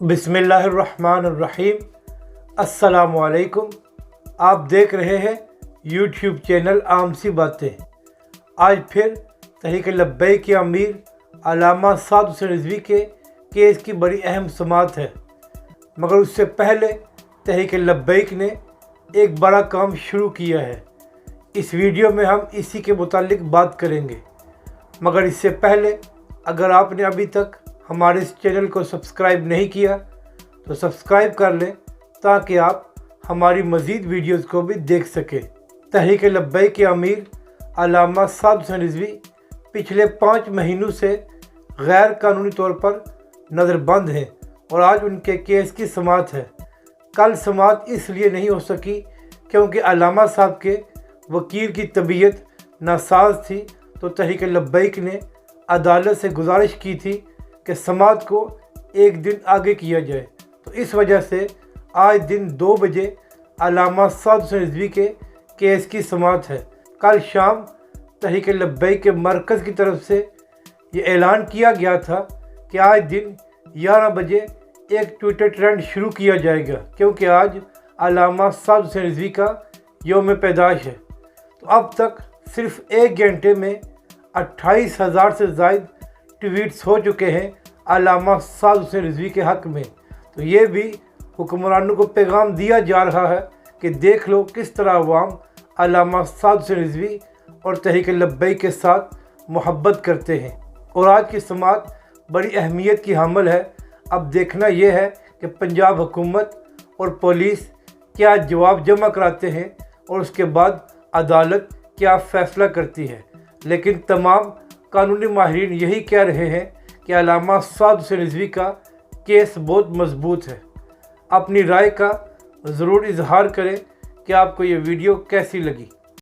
बिस्मिल्लाहिर्रहमानिर्रहीम। अस्सलामुअलैकुम। आप देख रहे हैं यूट्यूब चैनल आम सी बातें। आज फिर तहरीक लब्बैक के अमीर अल्लामा साद हुसैन रिज़वी के केस की बड़ी अहम समाअत है, मगर उससे पहले तहरीक लब्बैक ने एक बड़ा काम शुरू किया है। इस वीडियो में हम इसी के मुतालिक बात करेंगे, मगर इससे पहले अगर आपने अभी तक हमारे इस चैनल को सब्सक्राइब नहीं किया तो सब्सक्राइब कर लें ताकि आप हमारी मज़ीद वीडियोज़ को भी देख सकें। तहरीक लब्बैक के अमीर अल्लामा साद हुसैन रिज़वी पिछले 5 महीनों से गैर कानूनी तौर पर नज़रबंद हैं और आज उनके केस की समाअत है। कल समाअत इसलिए नहीं हो सकी क्योंकि अल्लामा साहब के वकील की तबीयत नासाज थी, तो तहरीक लब्बैक ने अदालत से गुजारिश की थी कि समाअत को एक दिन आगे किया जाए। तो इस वजह से आज दिन 2 बजे अल्लामा साद हुसैन रिज़वी के केस की समाअत है। कल शाम तहरीक लब्बैक के मरकज़ की तरफ से ये ऐलान किया गया था कि आज दिन 11 बजे एक ट्विटर ट्रेंड शुरू किया जाएगा, क्योंकि आज अल्लामा साद हुसैन रिज़वी का यौम पैदाइश है। तो अब तक सिर्फ 1 घंटे में 28,000 से ज़ायद ट्वीट्स हो चुके हैं अल्लामा साद हुसैन रिज़वी के हक़ में। तो ये भी हुक्मरानों को पैगाम दिया जा रहा है कि देख लो किस तरह अवाम अल्लामा साद हुसैन रिज़वी और तहरीक लब्बैक के साथ मोहब्बत करते हैं। और आज की समाअत बड़ी अहमियत की हामिल है। अब देखना यह है कि पंजाब हुकूमत और पुलिस क्या जवाब जमा कराते हैं और उसके बाद अदालत क्या फ़ैसला करती है। लेकिन तमाम कानूनी माहिरीन यही कह रहे हैं कि अल्लामा साद हुसैन रिज़वी का केस बहुत मजबूत है। अपनी राय का ज़रूर इजहार करें कि आपको ये वीडियो कैसी लगी।